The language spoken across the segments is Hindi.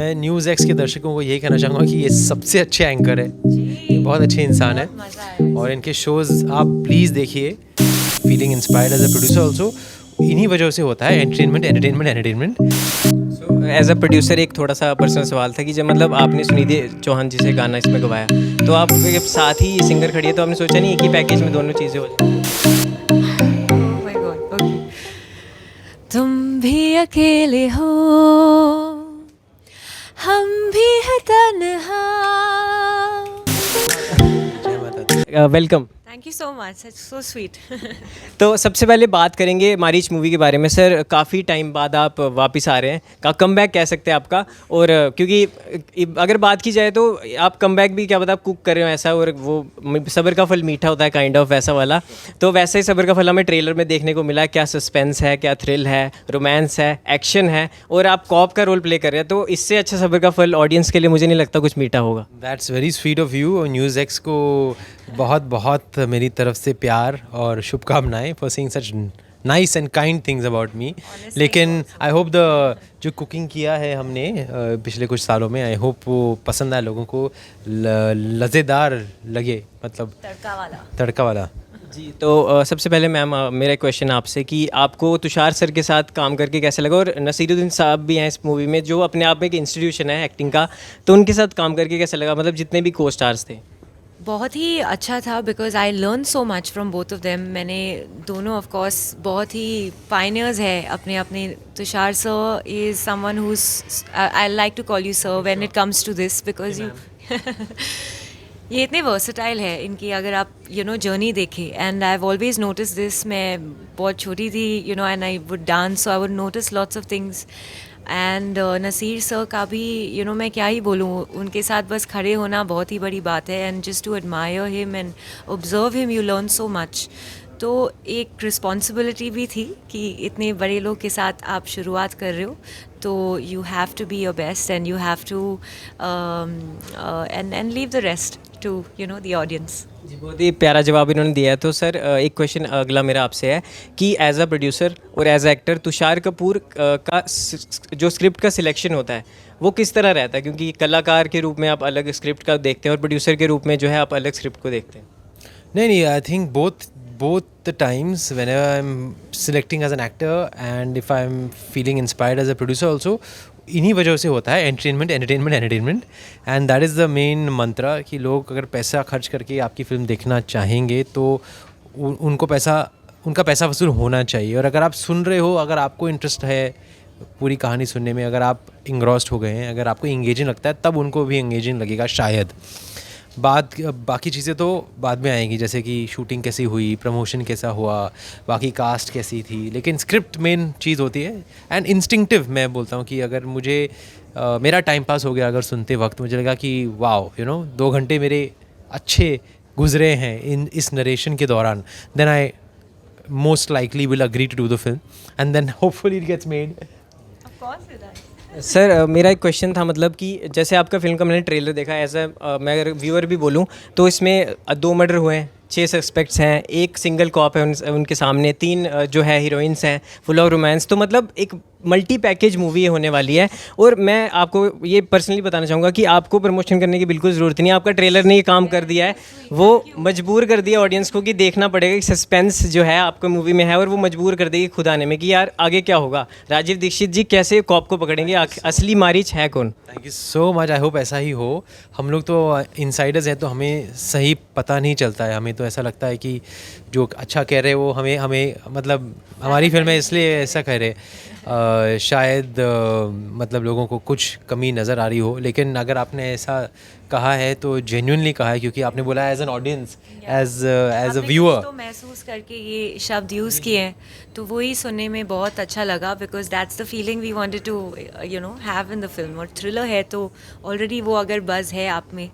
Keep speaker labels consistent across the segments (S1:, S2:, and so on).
S1: मैं न्यूज़ एक्स के दर्शकों को यही कहना चाहूँगा कि ये सबसे अच्छे एंकर है, ये बहुत अच्छे इंसान है और इनके शोज़ आप प्लीज़ देखिए। Feeling inspired as a producer also इन्हीं वजह से होता है, entertainment entertainment entertainment.
S2: So as a producer एक थोड़ा सा पर्सनल सवाल था कि जब मतलब आपने सुनिधि चौहान जी से गाना इसमें गवाया, तो आप जब साथ ही सिंगर खड़ी है तो आपने सोचा नहीं एक ही पैकेज में दोनों चीज़ें हो जाए?
S3: Oh my God, okay. तुम भी अकेले हो, हम भी है तन्हा।
S1: जय माता दी।
S2: Welcome.
S3: Thank you so much. That's so sweet.
S2: तो सबसे पहले बात करेंगे मारीच मूवी के बारे में। सर काफ़ी टाइम बाद आप वापस आ रहे हैं, का कमबैक कह सकते हैं आपका। और क्योंकि अगर बात की जाए तो आप कमबैक भी क्या पता आप कुक कर रहे हो ऐसा, और वो सब्र का फल मीठा होता है काइंड ऑफ वैसा वाला। तो वैसे ही सब्र का फल हमें ट्रेलर में देखने को मिला। क्या सस्पेंस है, क्या थ्रिल है, रोमांस है, एक्शन है, और आप कॉप का रोल प्ले कर रहे हैं। तो इससे अच्छा सब्र का फल ऑडियंस के लिए मुझे नहीं लगता कुछ मीठा होगा।
S1: That's very sweet of you. और न्यूज़ एक्स को बहुत बहुत मेरी तरफ से प्यार और शुभकामनाएं for saying such nice and kind things about me. लेकिन आई होप द जो कुकिंग किया है हमने पिछले कुछ सालों में, आई होप वो पसंद आए लोगों को, लज़ेदार लगे, मतलब तड़का वाला।
S2: जी, तो सबसे पहले मैम मेरा क्वेश्चन आपसे कि आपको तुषार सर के साथ काम करके कैसा लगा, और नसीरुद्दीन साहब भी हैं इस मूवी में जो अपने आप में एक इंस्टीट्यूशन है एक्टिंग का, तो उनके साथ काम करके कैसा लगा, मतलब जितने भी को स्टार्स थे?
S3: बहुत ही अच्छा था because I learn so much from both of them. मैंने दोनों ऑफ कोर्स बहुत ही पायनियर्स है अपने अपने। Tushar sir is someone who I like to call you sir when it comes to this because you ये इतने वर्सटाइल है इनकी, अगर आप जर्नी देखें। And I have always notice this. मैं बहुत छोटी थी and I would dance, so I would notice lots of things. And Naseer sir का भी मैं क्या ही बोलूँ, उनके साथ बस खड़े होना बहुत ही बड़ी बात है। And just to admire him and observe him you learn so much. तो एक रिस्पॉन्सिबिलिटी भी थी कि इतने बड़े लोग के साथ आप शुरुआत कर रहे हो, तो you have to be your best and you have to and leave the rest to the audience.
S2: जी, बहुत ही प्यारा जवाब इन्होंने दिया है। तो सर एक क्वेश्चन अगला मेरा आपसे है कि एज अ प्रोड्यूसर और as a actor Tushar Kapoor का जो स्क्रिप्ट का सिलेक्शन होता है वो किस तरह रहता है, क्योंकि कलाकार के रूप में आप अलग स्क्रिप्ट का देखते हैं और प्रोड्यूसर के रूप में जो है आप अलग स्क्रिप्ट को देखते हैं?
S1: नहीं, I think both the times whenever I'm selecting as an actor and if I'm feeling inspired as a producer also, इन्हीं वजह से होता है, entertainment entertainment entertainment. And that is the main mantra कि लोग अगर पैसा खर्च करके आपकी फ़िल्म देखना चाहेंगे तो उनका पैसा वसूल होना चाहिए। और अगर आप सुन रहे हो, अगर आपको इंटरेस्ट है पूरी कहानी सुनने में, अगर आप इंग्रॉस्ड हो गए हैं, अगर आपको इंगेजिंग लगता है, तब उनको भी इंगेजिंग लगेगा शायद। बाकी चीज़ें तो बाद में आएंगी, जैसे कि शूटिंग कैसी हुई, प्रमोशन कैसा हुआ, बाकी कास्ट कैसी थी, लेकिन स्क्रिप्ट मेन चीज़ होती है। एंड इंस्टिंक्टिव मैं बोलता हूँ कि अगर मुझे मेरा टाइम पास हो गया अगर सुनते वक्त, मुझे लगा कि वाओ 2 घंटे मेरे अच्छे गुजरे हैं इस नरेशन के दौरान, then I most likely will agree to do the film and then hopefully it gets made.
S2: Sir मेरा एक क्वेश्चन था, मतलब कि जैसे आपका फिल्म का मैंने ट्रेलर देखा, एज मैं अगर व्यूअर भी बोलूँ तो इसमें 2 मर्डर हुए हैं, 6 सस्पेक्ट्स हैं, एक सिंगल कॉप है उनके सामने, 3 जो है हीरोइंस हैं, फुल ऑफ रोमांस। तो मतलब एक मल्टी पैकेज मूवी होने वाली है। और मैं आपको ये पर्सनली बताना चाहूँगा कि आपको प्रमोशन करने की बिल्कुल ज़रूरत नहीं है। आपका ट्रेलर ने ये काम कर दिया है, वो मजबूर कर दिया ऑडियंस को कि देखना पड़ेगा कि सस्पेंस जो है आपको मूवी में है, और वो मजबूर कर देगी खुद आने में कि यार आगे क्या होगा, राजीव दीक्षित जी कैसे कॉप को पकड़ेंगे, असली मारीच है कौन।
S1: Thank you so much, I hope ऐसा ही हो। हम लोग तो इनसाइडर्स हैं तो हमें सही पता नहीं चलता है, हमें तो ऐसा लगता है कि जो अच्छा कह रहे हैं वो हमें मतलब हमारी फिल्म है इसलिए ऐसा कह रहे। शायद मतलब लोगों को कुछ कमी नज़र आ रही हो, लेकिन अगर आपने ऐसा कहा है तो जेन्युइनली कहा है, क्योंकि आपने बोला as an audience, as a viewer
S3: तो महसूस करके ये शब्द यूज़ किए हैं, तो वही सुनने में बहुत अच्छा लगा because that's the feeling we wanted to have in the film. और थ्रिलर है तो ऑलरेडी वो अगर बज़ है आप में,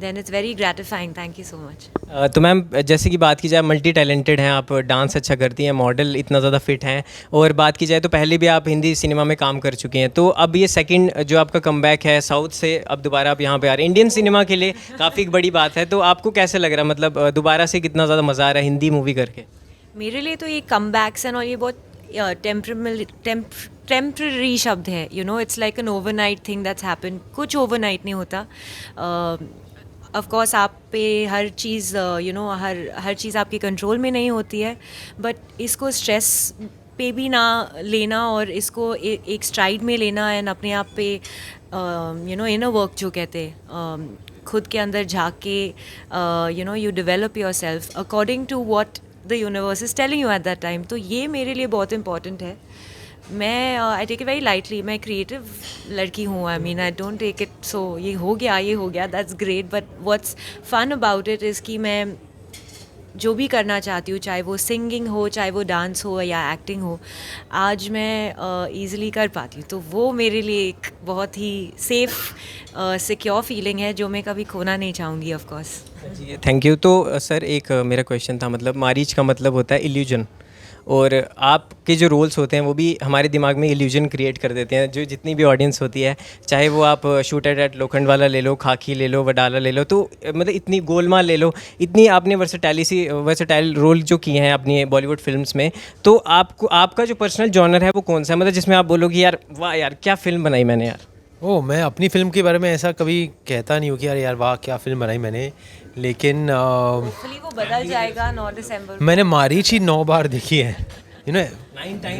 S3: then it's very gratifying. Thank you so much.
S2: तो मैम जैसे कि बात की जाए मल्टी टैलेंटेड हैं आप, डांस अच्छा करती हैं, मॉडल इतना ज़्यादा फिट हैं, और बात की जाए तो पहले भी आप हिंदी सिनेमा में काम कर चुके हैं। तो अब ये सेकंड जो आपका कमबैक है साउथ से, अब दोबारा आप यहाँ पे आ रहे हैं, इंडियन सिनेमा के लिए काफ़ी बड़ी बात है। तो आपको कैसे लग रहा है, मतलब दोबारा से कितना ज़्यादा मज़ा आ रहा है हिंदी मूवी करके?
S3: मेरे लिए तो ये कमबैक्स एंड और ये बहुत टेम्प्रेरी शब्द है, you know, it's like an overnight thing that's happen. कुछ ओवरनाइट नहीं होता. ऑफ कोर्स आप पे हर चीज़ यू नो हर चीज़ आपके कंट्रोल में नहीं होती है, बट इसको स्ट्रेस पे भी ना लेना और इसको एक स्ट्राइड में लेना एंड अपने आप पे यू नो इनर वर्क जो कहते हैं, खुद के अंदर झाँक के you know you develop yourself according to what the universe is telling you at that time. तो ये मेरे लिए बहुत इंपॉर्टेंट है. मैं I take it very lightly. मैं क्रिएटिव लड़की हूँ. I mean I don't take it so ये हो गया that's great, but what's fun about it is कि मैं जो भी करना चाहती हूँ, चाहे वो सिंगिंग हो, चाहे वो डांस हो या एक्टिंग हो, आज मैं ईज़िली कर पाती हूँ. तो वो मेरे लिए एक बहुत ही सेफ़ सिक्योर फीलिंग है जो मैं कभी खोना नहीं चाहूँगी ऑफ कोर्स.
S2: जी थैंक यू. तो सर एक मेरा क्वेश्चन था, मतलब मारीच का मतलब होता है इल्यूजन, और आपके जो रोल्स होते हैं वो भी हमारे दिमाग में इल्यूजन क्रिएट कर देते हैं. जो जितनी भी ऑडियंस होती है, चाहे वो आप शूट एट लोखंड वाला ले लो, खाकी ले लो, वडाला ले लो, तो मतलब इतनी गोलमाल ले लो, इतनी आपने वर्सेटाइल रोल जो किए हैं अपनी बॉलीवुड फिल्म्स में, तो आपको आपका जो पर्सनल जॉनर है वो कौन सा है, मतलब जिसमें आप बोलो कि यार वाह यार क्या फ़िल्म बनाई मैंने यार.
S1: मैं अपनी फ़िल्म के बारे में ऐसा कभी कहता नहीं हूँ कि यार वाह क्या फ़िल्म बनाई मैंने, लेकिन
S3: होपफुली वो बदल जाएगा 9 दिसंबर.
S1: मैंने मारीच ही 9 बार देखी है, यू नो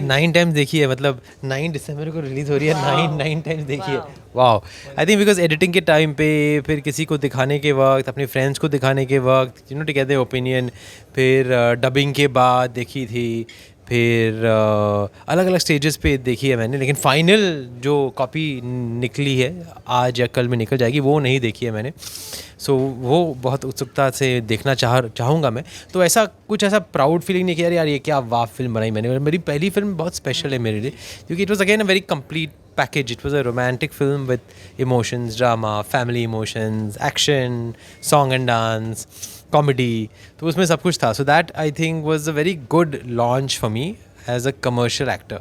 S1: 9 टाइम्स देखी है. मतलब 9 दिसंबर को रिलीज़ हो रही है, 9 टाइम्स देखी है. वाह. आई थिंक बिकॉज एडिटिंग के टाइम पे, फिर किसी को दिखाने के वक्त, अपने फ्रेंड्स को दिखाने के वक्त, you know to get their opinion, फिर डबिंग के बाद देखी थी, फिर अलग अलग स्टेजेस पे देखी है मैंने, लेकिन फाइनल जो कॉपी निकली है आज या कल में निकल जाएगी वो नहीं देखी है मैंने. सो वो बहुत उत्सुकता से देखना चाहूँगा मैं. तो ऐसा कुछ ऐसा प्राउड फीलिंग नहीं किया यार ये क्या वाह फिल्म बनाई मैंने. और मेरी पहली फिल्म बहुत स्पेशल है मेरे लिए, क्योंकि it was again a very complete package. It was a romantic film with emotions, drama, family emotions, action, song and dance, comedy. तो उसमें सब कुछ था. So that I think was a very good launch for me as a commercial actor.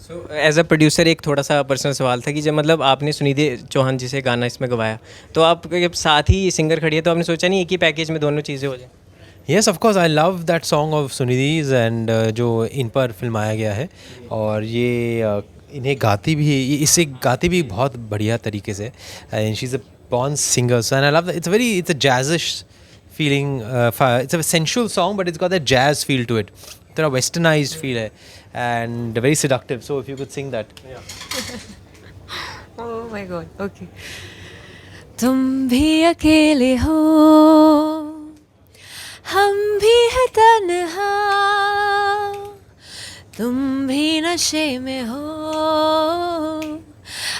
S2: So as a producer एक थोड़ा सा पर्सनल सवाल था कि जब मतलब आपने सुनिधि चौहान जी से गाना इसमें गवाया, तो आप जब साथ ही सिंगर खड़ी है तो आपने सोचा नहीं एक ही पैकेज में दोनों चीज़ें हो जाए?
S1: Yes of course, I love that song of Sunidhi's and जो इन पर फिल्माया गया है. और ये इन्हें गाती भी, ये इसे गाती भी बहुत बढ़िया तरीके से. And she is a born singer. So and I love it's a jazzish feeling, it's a sensual song but it's got that jazz feel to it. थोड़ा westernized feel है and very seductive. So if you could sing that.
S3: Oh my god. Okay. तुम भी अकेले हो, हम भी है तन्हा, तुम भी नशे में हो,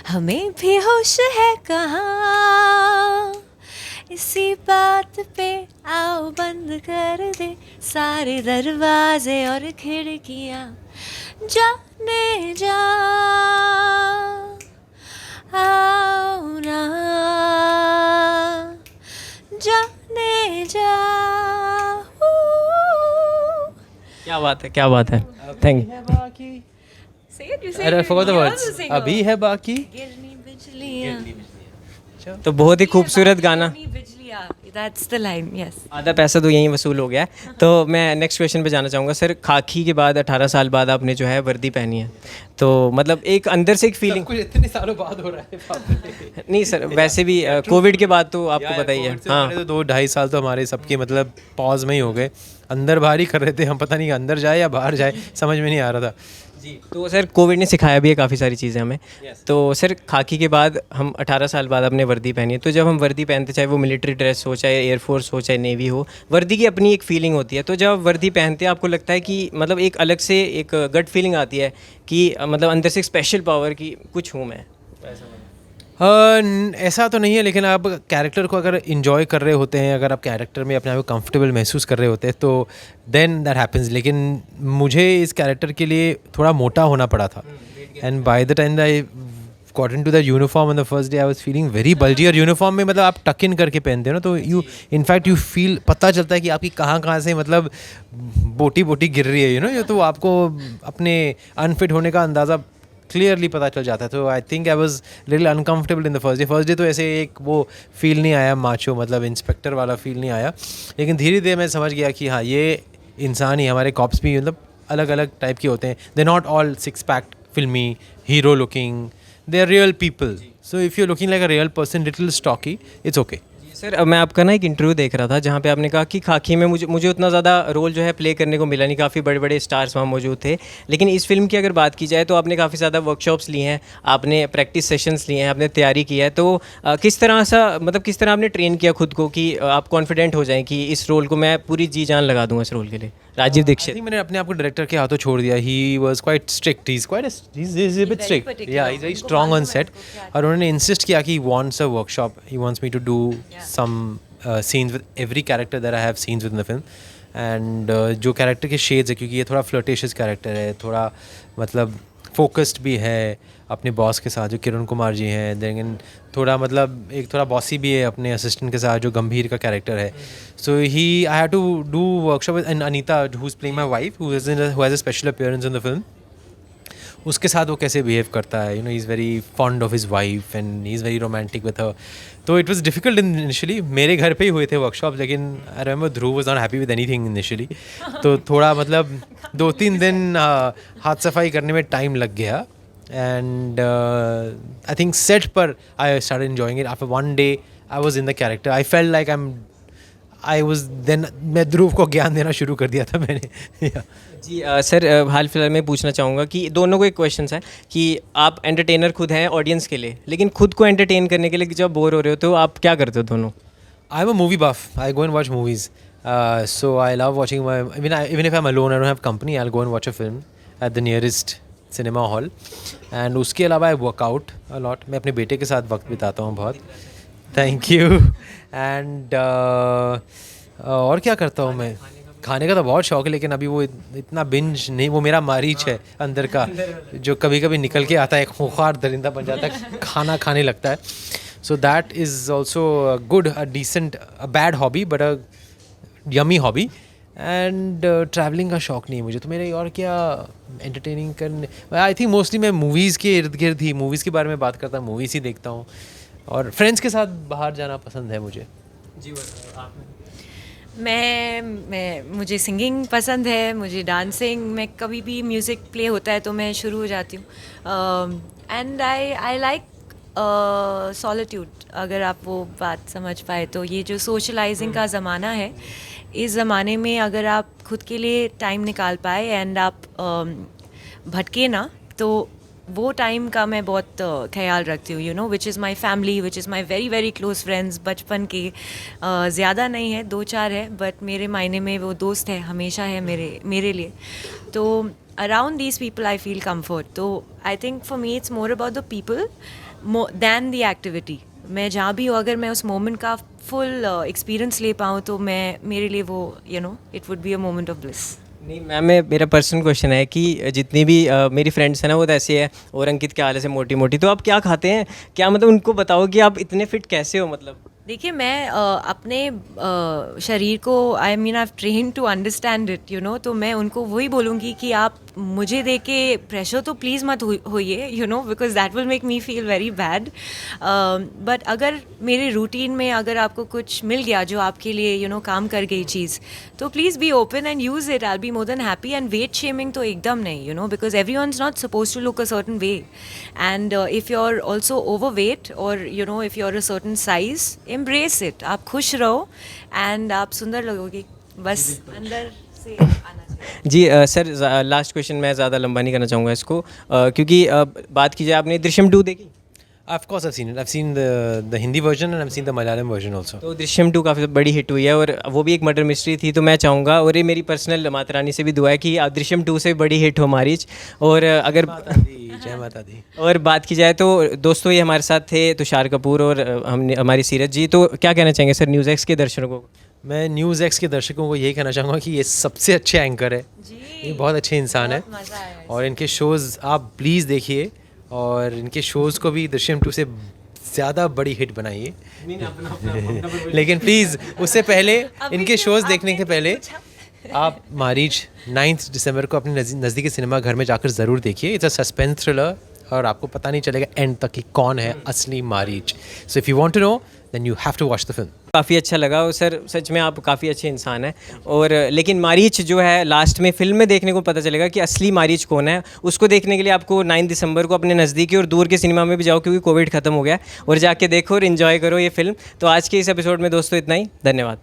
S3: हमें भी होश है कहाँ. इसी बात पे आओ बंद कर दे सारे दरवाजे और खिड़कियाँ, जाने जा आओ ना, जाने जा.
S2: क्या बात है, क्या बात है. Thank you.
S3: Say it, you say
S1: I
S3: it.
S1: forgot the
S3: You're
S1: words.
S3: the singer.
S1: अभी है बाकी.
S3: गिरनी बिजलियाँ.
S2: तो बहुत ही खूबसूरत गाना.
S3: गिरनी बिजलियाँ. That's the line. Yes.
S2: आधा पैसा तो यहीं वसूल हो गया है. तो मैं नेक्स्ट क्वेश्चन पे जाना चाहूँगा. सर खाकी के बाद 18 साल बाद आपने जो है वर्दी पहनी है, तो मतलब एक अंदर से एक फीलिंग.
S1: कुछ इतने सालों बाद हो रहा है.
S2: नहीं सर, वैसे भी कोविड के बाद तो आपको पता ही है. हाँ,
S1: तो 2-2.5 साल तो हमारे सबके मतलब पॉज में ही हो गए. अंदर बाहर ही कर रहे थे हम, पता नहीं अंदर जाए या बाहर जाए समझ में नहीं आ रहा था.
S2: जी. तो सर कोविड ने सिखाया भी है काफ़ी सारी चीज़ें हमें. तो सर खाकी के बाद हम 18 साल बाद अपने वर्दी पहनी है, तो जब हम वर्दी पहनते, चाहे वो मिलिट्री ड्रेस हो, चाहे एयरफोर्स हो, चाहे नेवी हो, वर्दी की अपनी एक फ़ीलिंग होती है. तो जब आप वर्दी पहनते हैं आपको लगता है कि मतलब एक अलग से एक गट फीलिंग आती है कि मतलब अंदर से एक स्पेशल पावर की कुछ हूँ मैं.
S1: ऐसा तो नहीं है, लेकिन आप कैरेक्टर को अगर इन्जॉय कर रहे होते हैं, अगर आप कैरेक्टर में अपने आप को कंफर्टेबल महसूस कर रहे होते हैं, तो देन दैट हैपेंस. लेकिन मुझे इस कैरेक्टर के लिए थोड़ा मोटा होना पड़ा था. And by the time I got into the uniform on the first day I was feeling very bulgy. और यूनिफॉर्म में मतलब आप टक इन करके पहनते हो ना, तो यू इनफैक्ट यू फील, पता चलता है कि आपकी कहाँ से मतलब बोटी गिर रही है, यू नो. तो आपको अपने अनफिट होने का अंदाज़ा क्लियरली पता चल जाता है. तो I think I was little uncomfortable in the first day. तो ऐसे एक वो फील नहीं आया माचो, मतलब इंस्पेक्टर वाला फील नहीं आया. लेकिन धीरे धीरे मैं समझ गया कि हाँ ये इंसान ही, हमारे कॉप्स भी मतलब अलग अलग टाइप के होते हैं. They not all 6 pack filmy, hero looking. They are real people. So if you're looking like a real person, little stocky, it's okay.
S2: Sir मैं आपका ना एक इंटरव्यू देख रहा था जहाँ पे आपने कहा कि खाकी में मुझे उतना ज़्यादा रोल जो है प्ले करने को मिला नहीं, काफ़ी बड़े बड़े स्टार्स वहाँ मौजूद थे। लेकिन इस फिल्म की अगर बात की जाए तो आपने काफ़ी ज़्यादा वर्कशॉप्स ली हैं, आपने प्रैक्टिस सेशंस लिए हैं, आपने तैयारी की है। तो किस तरह किस तरह आपने ट्रेन किया खुद को कि आप कॉन्फिडेंट हो जाएं कि इस रोल को मैं पूरी जी जान लगा दूंगा इस रोल के लिए? राजीव
S1: I
S2: दीक्षित।
S1: think मैंने अपने आप को डायरेक्टर के हाथों छोड़ दिया. He was quite strict. He's a bit strict.
S3: particular.
S1: Yeah, he's very strong on set. और उन्होंने insist किया कि he wants a workshop. He wants me to do some scenes with every character that I have scenes with in the film. And जो character के shades है, क्योंकि ये थोड़ा flirtatious character है, थोड़ा मतलब focused भी है अपने बॉस के साथ जो किरण कुमार जी हैं, लेकिन थोड़ा मतलब एक थोड़ा बॉसी भी है अपने असिस्टेंट के साथ जो गंभीर का कैरेक्टर है. So I had to do workshop and Anita who is playing my wife who has a special appearance in the film. उसके साथ वो कैसे बिहेव करता है, he is very fond of his wife and he is very romantic with her. तो इट वाज डिफिकल्ट इनिशियली. मेरे घर पे ही हुए थे वर्कशॉप, लेकिन I remember Dhruv was not happy with anything initially. तो थोड़ा मतलब 2-3 दिन हाथ सफाई करने में टाइम लग गया. And I think set पर I started enjoying it. After one day I was in the character. I felt like I was then मैं ध्रुव को ज्ञान देना शुरू कर दिया था मैंने. Yeah.
S2: जी सर हाल फिलहाल में पूछना चाहूँगा कि दोनों को एक क्वेश्चन है कि आप एंटरटेनर खुद हैं ऑडियंस के लिए, लेकिन खुद को एंटरटेन करने के लिए जब बोर हो रहे हो तो आप क्या करते हो दोनों?
S1: I'm a movie buff. I go and watch movies. So I love watching even if I'm alone, I don't have company, I'll go and watch a film at the nearest cinema hall. And उसके अलावा आई वर्कआउट अलॉट. मैं अपने बेटे के साथ वक्त बिताता हूँ बहुत. Thank you. एंड और क्या करता हूँ मैं? खाने का तो बहुत शौक है, लेकिन अभी वो इतना बिंज नहीं. वो मेरा मारीच है अंदर का जो कभी कभी निकल के आता है, एक खूंखार दरिंदा बन जाता है, खाना खाने लगता है. So that is also good, a decent, a bad hobby but a yummy hobby. And travelling का शौक़ नहीं है मुझे. तो मेरे और क्या एंटरटेनिंग करने, आई थिंक मोस्टली मैं मूवीज़ के इर्द गिर्द ही मूवीज़ के बारे में बात करता हूँ, मूवीज़ ही देखता हूँ, और फ्रेंड्स के साथ बाहर जाना पसंद है मुझे.
S2: जी
S3: मुझे सिंगिंग पसंद है, मुझे डांसिंग. मैं कभी भी म्यूज़िक प्ले होता है तो मैं शुरू हो जाती हूँ. एंड आई लाइक सॉलिट्यूड, अगर आप वो बात समझ पाए तो. ये जो सोशलाइजिंग का ज़माना है, इस ज़माने में अगर आप खुद के लिए टाइम निकाल पाए एंड आप भटके ना, तो वो टाइम का मैं बहुत ख्याल रखती हूँ. Which is my family, which is my very very close friends. बचपन के ज़्यादा नहीं है, 2-4 है, बट मेरे मायने में वो दोस्त है, हमेशा है मेरे लिए. तो around these people I feel comfort. तो I think for me it's more about the people than the activity. मैं जहाँ भी हूँ, अगर मैं उस मोमेंट का फुल एक्सपीरियंस ले पाऊँ तो मेरे लिए वो it would be a moment of bliss.
S2: नहीं मैम, मेरा पर्सनल क्वेश्चन है कि जितनी भी मेरी फ्रेंड्स हैं ना वो तो ऐसे है, और अंकित के हाल से मोटी मोटी. तो आप क्या खाते हैं, क्या मतलब उनको बताओ कि आप इतने फिट कैसे हो? मतलब
S3: देखिए, मैं अपने शरीर को आई ट्रेन टू अंडरस्टैंड इट, तो मैं उनको वही बोलूँगी कि आप मुझे देख के प्रेशर तो प्लीज़ मत होइए, because that will make me feel very bad. But अगर मेरे रूटीन में अगर आपको कुछ मिल गया जो आपके लिए काम कर गई चीज़, तो please be open and use it. I be more than happy. And weight shaming तो एकदम नहीं, because everyone is not suppose to look a certain way. And if you are also overweight और if you are a certain size, embrace it. आप खुश रहो एंड आप सुंदर लगोगे. बस अंदर से आना चाहिए.
S2: जी सर, लास्ट क्वेश्चन, मैं ज़्यादा लंबा नहीं करना चाहूँगा इसको, क्योंकि बात की जाए, आपने दृश्यम 2 देखी?
S1: Of course I've seen it. I've seen the Hindi version and I've seen the Malayalam version also.
S2: तो दृश्यम 2 काफ़ी बड़ी हिट हुई है और वो भी एक मर्डर मिस्ट्री थी. तो मैं चाहूँगा, और ये मेरी पर्सनल माता रानी से भी दुआ है कि आप दृश्यम 2 से बड़ी हिट हो मारीच. और अगर
S1: जय माता दी.
S2: और बात की जाए तो दोस्तों, ये हमारे साथ थे तुषार कपूर और हमारी सीरत जी. तो क्या कहना चाहेंगे सर न्यूज़ एक्स के दर्शकों को?
S1: मैं न्यूज़ एक्स के दर्शकों को यही कहना चाहूँगा कि ये सबसे अच्छे एंकर है. ये बहुत अच्छे इंसान है, और इनके शोज़ आप प्लीज़ देखिए, और इनके शोज़ को भी दृश्यम 2 से ज़्यादा बड़ी हिट बनाइए. लेकिन प्लीज़ उससे पहले, इनके शोज़ देखने के पहले, आप मारीच 9 दिसंबर को अपने नज़दीकी सिनेमा घर में जाकर ज़रूर देखिए. इट्स अ सस्पेंस थ्रिलर, और आपको पता नहीं चलेगा एंड तक कि कौन है असली Marich. So if you want to know, then you have to watch the film.
S2: काफ़ी अच्छा लगा और सर सच में आप काफ़ी अच्छे इंसान हैं और लेकिन मारीच जो है लास्ट में फिल्म में देखने को पता चलेगा कि असली मारीच कौन है। उसको देखने के लिए आपको 9 दिसंबर को अपने नज़दीकी और दूर के सिनेमा में भी जाओ क्योंकि कोविड ख़त्म हो गया, और जाके देखो और इन्जॉय करो ये फिल्म। तो आज के इस एपिसोड में दोस्तों इतना ही, धन्यवाद।